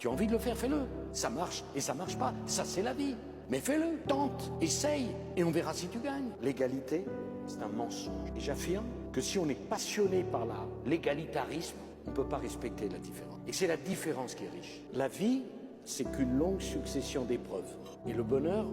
Tu as envie de le faire, fais-le. Ça marche et ça marche pas, ça c'est la vie. Mais fais-le, tente, essaye, et on verra si tu gagnes. L'égalité, c'est un mensonge. Et j'affirme que si on est passionné par l'égalitarisme, on ne peut pas respecter la différence. Et c'est la différence qui est riche. La vie, c'est qu'une longue succession d'épreuves. Et le bonheur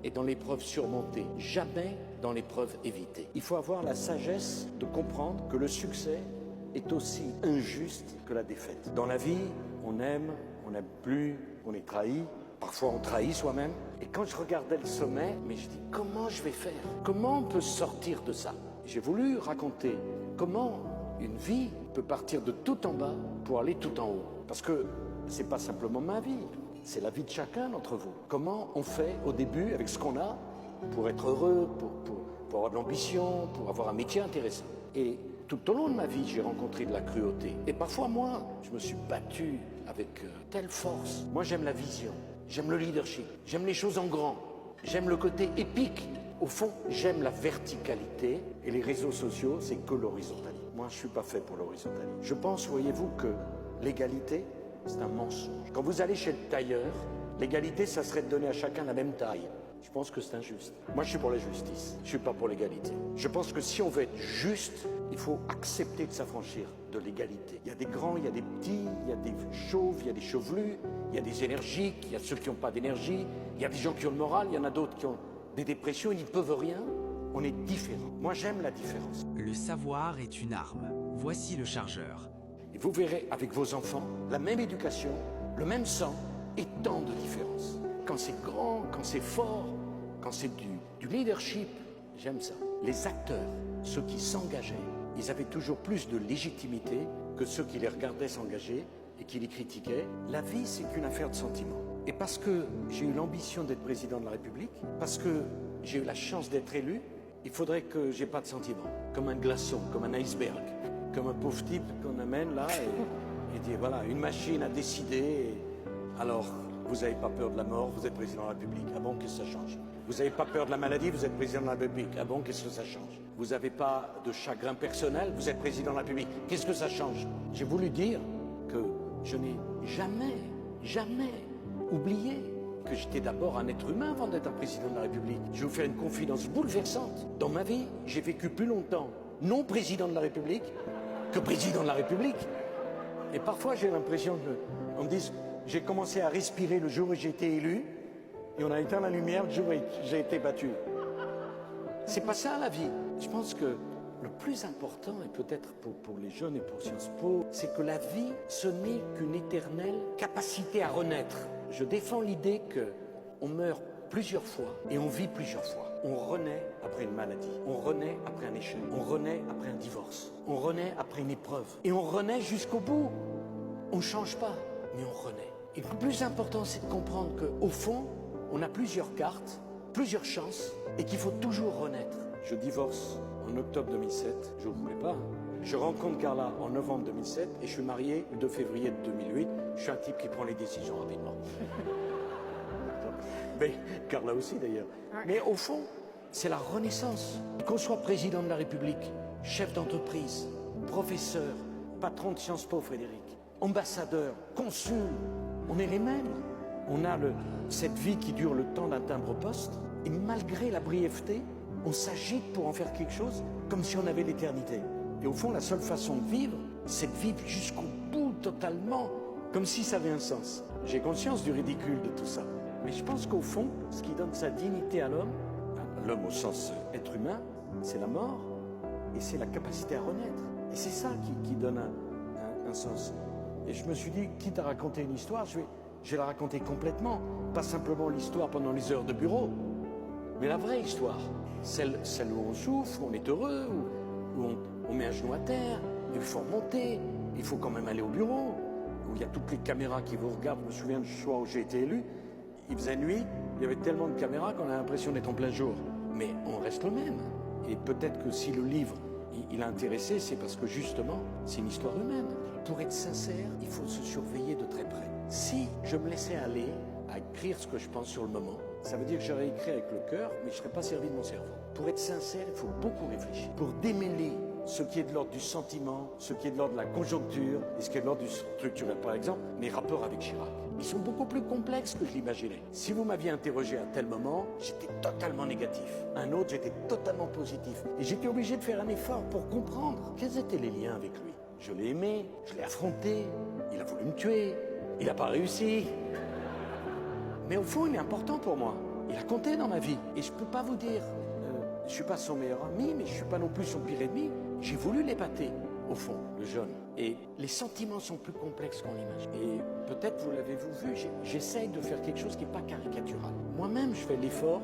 est dans l'épreuve surmontée, jamais dans l'épreuve évitée. Il faut avoir la sagesse de comprendre que le succès est aussi injuste que la défaite. Dans la vie, on aime, on n'aime plus, on est trahi. Parfois on trahit soi-même. Et quand je regardais le sommet, mais je dis comment je vais faire? Comment on peut sortir de ça? J'ai voulu raconter comment une vie peut partir de tout en bas pour aller tout en haut. Parce que c'est pas simplement ma vie, c'est la vie de chacun d'entre vous. Comment on fait au début avec ce qu'on a pour être heureux, pour avoir de l'ambition, pour avoir un métier intéressant. Et tout au long de ma vie, j'ai rencontré de la cruauté. Et parfois, moi, je me suis battu avec telle force. Moi, j'aime la vision, j'aime le leadership, j'aime les choses en grand, j'aime le côté épique. Au fond, j'aime la verticalité et les réseaux sociaux, c'est que l'horizontalité. Moi, je ne suis pas fait pour l'horizontalité. Je pense, voyez-vous, que l'égalité, c'est un mensonge. Quand vous allez chez le tailleur, l'égalité, ça serait de donner à chacun la même taille. Je pense que c'est injuste. Moi, je suis pour la justice. Je ne suis pas pour l'égalité. Je pense que si on veut être juste, il faut accepter de s'affranchir de l'égalité. Il y a des grands, il y a des petits, il y a des chauves, il y a des chevelus, il y a des énergiques, il y a ceux qui n'ont pas d'énergie, il y a des gens qui ont le moral, il y en a d'autres qui ont des dépressions, ils n'y peuvent rien. On est différents. Moi, j'aime la différence. Le savoir est une arme. Voici le chargeur. Et vous verrez avec vos enfants la même éducation, le même sang et tant de différences. Quand c'est grand, quand c'est fort, quand c'est du leadership, j'aime ça. Les acteurs, ceux qui s'engageaient, ils avaient toujours plus de légitimité que ceux qui les regardaient s'engager et qui les critiquaient. La vie, c'est qu'une affaire de sentiments. Et parce que j'ai eu l'ambition d'être président de la République, parce que j'ai eu la chance d'être élu, il faudrait que j'ai pas de sentiments. Comme un glaçon, comme un iceberg, comme un pauvre type qu'on amène là et dit voilà, une machine a décidé. Alors, vous n'avez pas peur de la mort, vous êtes président de la République. Ah bon, qu'est-ce que ça change? Vous n'avez pas peur de la maladie, vous êtes président de la République. Ah bon, qu'est-ce que ça change? Vous n'avez pas de chagrin personnel, vous êtes président de la République. Qu'est-ce que ça change? J'ai voulu dire que je n'ai jamais oublié que j'étais d'abord un être humain avant d'être un président de la République. Je vais vous faire une confidence bouleversante. Dans ma vie, j'ai vécu plus longtemps non président de la République que président de la République. Et parfois, j'ai l'impression qu'on me dise, j'ai commencé à respirer le jour où j'ai été élu, et on a éteint la lumière le jour où j'ai été battu. C'est pas ça la vie. Je pense que le plus important, et peut-être pour les jeunes et pour Sciences Po, c'est que la vie, ce n'est qu'une éternelle capacité à renaître. Je défends l'idée qu'on meurt plusieurs fois et on vit plusieurs fois. On renaît après une maladie, on renaît après un échec, on renaît après un divorce, on renaît après une épreuve. Et on renaît jusqu'au bout. On ne change pas, mais on renaît. Et le plus important, c'est de comprendre qu'au fond, on a plusieurs cartes, plusieurs chances, et qu'il faut toujours renaître. Je divorce en octobre 2007, je ne le voulais pas. Je rencontre Carla en novembre 2007 et je suis marié le 2 février 2008. Je suis un type qui prend les décisions rapidement. Mais Carla aussi d'ailleurs. Mais au fond, c'est la renaissance. Qu'on soit président de la République, chef d'entreprise, professeur, patron de Sciences Po, Frédéric, ambassadeur, consul, on est les mêmes. On a cette vie qui dure le temps d'un timbre-poste et malgré la brièveté, on s'agite pour en faire quelque chose comme si on avait l'éternité. Et au fond, la seule façon de vivre, c'est de vivre jusqu'au bout totalement, comme si ça avait un sens. J'ai conscience du ridicule de tout ça. Mais je pense qu'au fond, ce qui donne sa dignité à l'homme au sens être humain, c'est la mort et c'est la capacité à renaître. Et c'est ça qui donne un sens. Et je me suis dit, quitte à raconter une histoire, je vais la raconter complètement. Pas simplement l'histoire pendant les heures de bureau, mais la vraie histoire. Celle où on souffre, où on est heureux, où on met un genou à terre, il faut remonter, il faut quand même aller au bureau, où il y a toutes les caméras qui vous regardent. Je me souviens du soir où j'ai été élu, il faisait nuit, il y avait tellement de caméras qu'on a l'impression d'être en plein jour. Mais on reste le même. Et peut-être que si le livre, il a intéressé, c'est parce que justement, c'est une histoire humaine. Pour être sincère, il faut se surveiller de très près. Si je me laissais aller à écrire ce que je pense sur le moment, ça veut dire que j'aurais écrit avec le cœur, mais je ne serais pas servi de mon cerveau. Pour être sincère, il faut beaucoup réfléchir. Pour démêler ce qui est de l'ordre du sentiment, ce qui est de l'ordre de la conjoncture et ce qui est de l'ordre du structurel. Par exemple, mes rapports avec Chirac. ils sont beaucoup plus complexes que je l'imaginais. Si vous m'aviez interrogé à tel moment, j'étais totalement négatif. Un autre, j'étais totalement positif. Et j'étais obligé de faire un effort pour comprendre quels étaient les liens avec lui. Je l'ai aimé, je l'ai affronté, il a voulu me tuer, il n'a pas réussi. Mais au fond, il est important pour moi. Il a compté dans ma vie. Et je ne peux pas vous dire, je ne suis pas son meilleur ami, mais je ne suis pas non plus son pire ennemi. J'ai voulu l'épater, au fond, le jeune. Et les sentiments sont plus complexes qu'on l'imagine. Et peut-être, vous l'avez-vous vu, j'essaye de faire quelque chose qui n'est pas caricatural. Moi-même, je fais l'effort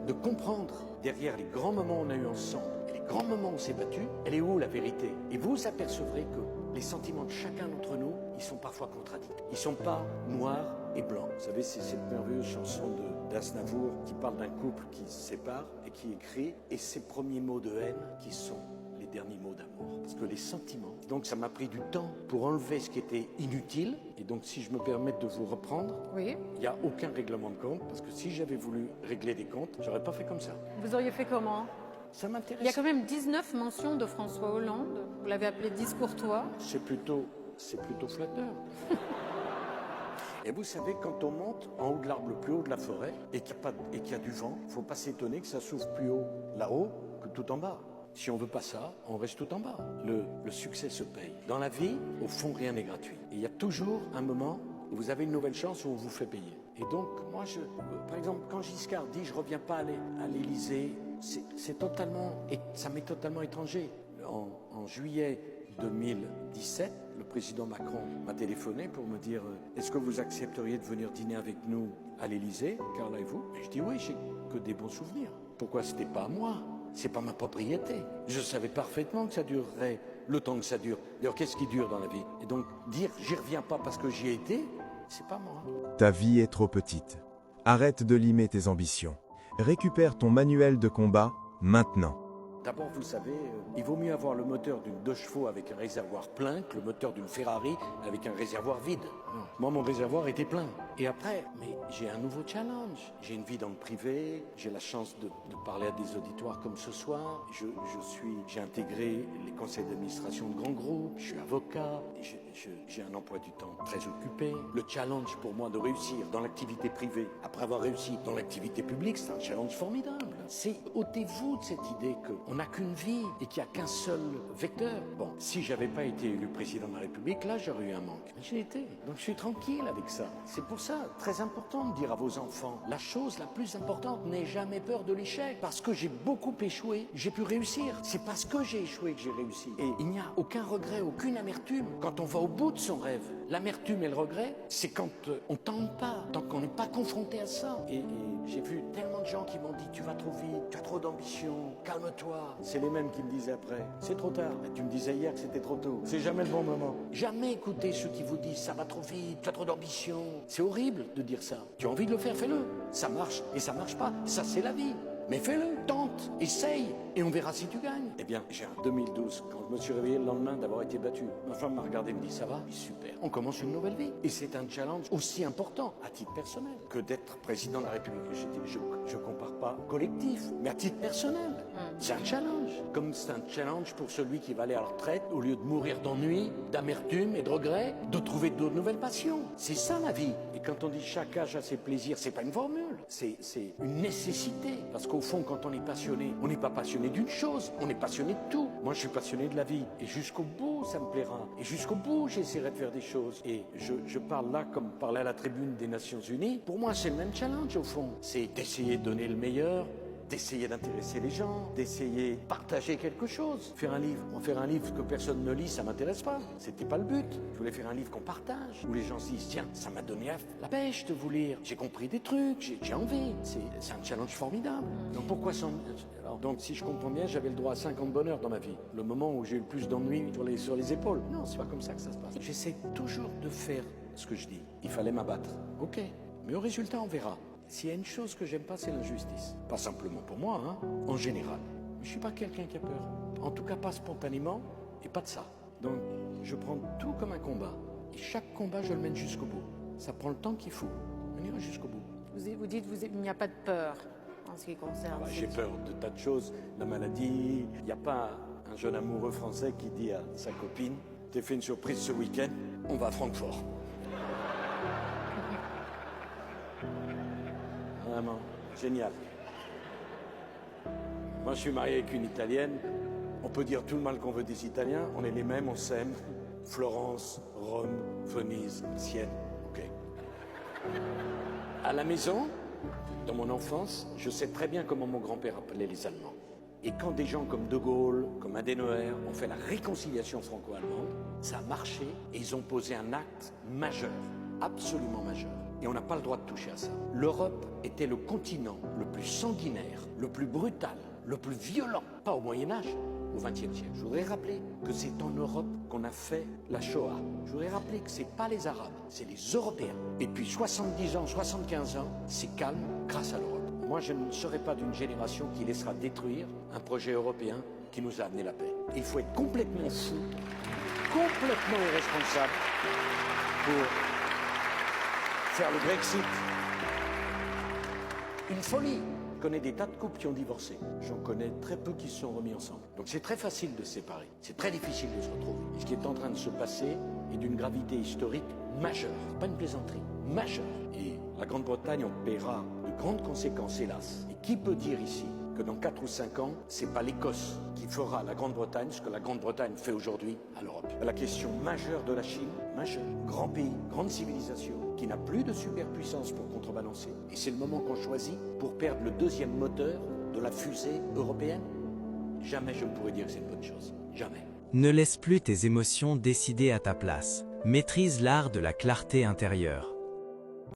de comprendre, derrière les grands moments qu'on a eu ensemble, et les grands moments où on s'est battu, elle est où la vérité? Et vous apercevrez que les sentiments de chacun d'entre nous, ils sont parfois contradictoires. Ils ne sont pas noirs et blancs. Vous savez, c'est cette merveilleuse chanson d'Aznavour qui parle d'un couple qui se sépare et qui écrit, et ses premiers mots de haine qui sont les derniers mots d'amour. Parce que les sentiments... Donc ça m'a pris du temps pour enlever ce qui était inutile. Et donc si je me permets de vous reprendre, Oui. il n'y a aucun règlement de compte. Parce que si j'avais voulu régler des comptes, j'aurais pas fait comme ça. Vous auriez fait comment? Ça m'intéresse. Il y a quand même 19 mentions de François Hollande. Vous l'avez appelé discourtois. C'est plutôt flatteur. Et vous savez, quand on monte en haut de l'arbre le plus haut de la forêt et qu'il y a du vent, il ne faut pas s'étonner que ça souffle plus haut là-haut que tout en bas. Si on ne veut pas ça, on reste tout en bas. Le succès se paye. Dans la vie, au fond, rien n'est gratuit. Et il y a toujours un moment où vous avez une nouvelle chance où on vous fait payer. Et donc, moi, par exemple, quand Giscard dit « je ne reviens pas à l'Élysée », ça m'est totalement étranger. En juillet 2017, le président Macron m'a téléphoné pour me dire « Est-ce que vous accepteriez de venir dîner avec nous à l'Élysée, Carla et vous ?» Et je dis « Oui, j'ai que des bons souvenirs. » Pourquoi c'était pas à moi? C'est pas ma propriété. Je savais parfaitement que ça durerait le temps que ça dure. D'ailleurs, qu'est-ce qui dure dans la vie? Et donc, dire « j'y reviens pas parce que j'y ai été », c'est pas moi. Ta vie est trop petite. Arrête de limer tes ambitions. Récupère ton manuel de combat maintenant. D'abord, vous savez, il vaut mieux avoir le moteur d'une 2 chevaux avec un réservoir plein que le moteur d'une Ferrari avec un réservoir vide. Non. Moi, mon réservoir était plein. Et après, mais j'ai un nouveau challenge. J'ai une vie dans le privé, j'ai la chance de parler à des auditoires comme ce soir. J'ai intégré les conseils d'administration de grands groupes, je suis avocat, j'ai un emploi du temps très occupé. Le challenge pour moi de réussir dans l'activité privée, après avoir réussi dans l'activité publique, c'est un challenge formidable. C'est ôtez-vous de cette idée qu'on n'a qu'une vie et qu'il n'y a qu'un seul vecteur. Bon, si j'avais pas été élu président de la République, là j'aurais eu un manque. Mais j'ai été. Donc je suis tranquille avec ça. C'est pour ça, très important de dire à vos enfants, la chose la plus importante, n'aie jamais peur de l'échec. Parce que j'ai beaucoup échoué, j'ai pu réussir. C'est parce que j'ai échoué que j'ai réussi. Et il n'y a aucun regret, aucune amertume quand on va au bout de son rêve. L'amertume et le regret, c'est quand on tente pas, tant qu'on n'est pas confronté à ça. Et j'ai vu tellement de gens qui m'ont dit, tu vas trop vite, tu as trop d'ambition, calme-toi. C'est les mêmes qui me disaient après, c'est trop tard. Et tu me disais hier que c'était trop tôt. C'est jamais le bon moment. Jamais écoutez ceux qui vous disent, ça va trop vite, tu as trop d'ambition. C'est horrible de dire ça. Tu as envie de le faire, fais-le. Ça marche et ça marche pas. Ça, c'est la vie. Mais fais-le, tente, essaye, et on verra si tu gagnes. Eh bien, j'ai un 2012, quand je me suis réveillé le lendemain d'avoir été battu, ma femme m'a regardé et me dit, ça va? Je dis, super, on commence une nouvelle vie. Et c'est un challenge aussi important, à titre personnel, que d'être président de la République. Je compare pas collectif, mais à titre personnel. C'est un challenge. Comme c'est un challenge pour celui qui va aller à la retraite, au lieu de mourir d'ennui, d'amertume et de regret, de trouver de nouvelles passions. C'est ça la vie. Et quand on dit chaque âge a ses plaisirs, c'est pas une formule, c'est une nécessité. Parce qu'au fond, quand on est passionné, on n'est pas passionné d'une chose, on est passionné de tout. Moi, je suis passionné de la vie. Et jusqu'au bout, ça me plaira. Et jusqu'au bout, j'essaierai de faire des choses. Et je parle là comme parler à la tribune des Nations Unies. Pour moi, c'est le même challenge, au fond. C'est d'essayer de donner le meilleur, d'essayer d'intéresser les gens, d'essayer de partager quelque chose. Faire un livre. Moi, faire un livre que personne ne lit, ça m'intéresse pas. C'était pas le but. Je voulais faire un livre qu'on partage, où les gens se disent, tiens, ça m'a donné la pêche de vous lire. J'ai compris des trucs, j'ai envie. C'est un challenge formidable. Donc pourquoi donc si je comprends bien, j'avais le droit à 50 bonheurs dans ma vie. Le moment où j'ai eu le plus d'ennuis sur les épaules. Non, c'est pas comme ça que ça se passe. J'essaie toujours de faire ce que je dis. Il fallait m'abattre. Ok. Mais au résultat, on verra. S'il y a une chose que j'aime pas, c'est l'injustice. Pas simplement pour moi, hein, en général. Je suis pas quelqu'un qui a peur. En tout cas, pas spontanément et pas de ça. Donc, je prends tout comme un combat. Et chaque combat, je le mène jusqu'au bout. Ça prend le temps qu'il faut. On ira jusqu'au bout. Vous dites qu'il n'y a pas de peur en ce qui concerne. J'ai peur de tas de choses. La maladie. Il n'y a pas un jeune amoureux français qui dit à sa copine, t'es fait une surprise ce week-end, on va à Francfort. Vraiment, génial. Moi, je suis marié avec une Italienne. On peut dire tout le mal qu'on veut des Italiens. On est les mêmes, on s'aime. Florence, Rome, Venise, Sienne. OK. À la maison, dans mon enfance, je sais très bien comment mon grand-père appelait les Allemands. Et quand des gens comme De Gaulle, comme Adenauer ont fait la réconciliation franco-allemande, ça a marché et ils ont posé un acte majeur, absolument majeur. Et on n'a pas le droit de toucher à ça. L'Europe était le continent le plus sanguinaire, le plus brutal, le plus violent, pas au Moyen-Âge, au XXe siècle. Je voudrais rappeler que c'est en Europe qu'on a fait la Shoah. Je voudrais rappeler que ce n'est pas les Arabes, c'est les Européens. Et puis 70 ans, 75 ans, c'est calme grâce à l'Europe. Moi, je ne serai pas d'une génération qui laissera détruire un projet européen qui nous a amené la paix. Il faut être complètement fou, complètement irresponsable pour faire le Brexit. Une folie. Je connais des tas de couples qui ont divorcé. J'en connais très peu qui se sont remis ensemble. Donc c'est très facile de se séparer. C'est très difficile de se retrouver. Et ce qui est en train de se passer est d'une gravité historique majeure. Pas une plaisanterie, majeure. Et la Grande-Bretagne en paiera de grandes conséquences, hélas. Et qui peut dire ici que dans 4 ou 5 ans, c'est pas l'Écosse qui fera à la Grande-Bretagne ce que la Grande-Bretagne fait aujourd'hui à l'Europe. La question majeure de la Chine, majeure, grand pays, grande civilisation, qui n'a plus de superpuissance pour contrebalancer. Et c'est le moment qu'on choisit pour perdre le deuxième moteur de la fusée européenne. Jamais je ne pourrais dire que c'est une bonne chose. Jamais. Ne laisse plus tes émotions décider à ta place. Maîtrise l'art de la clarté intérieure.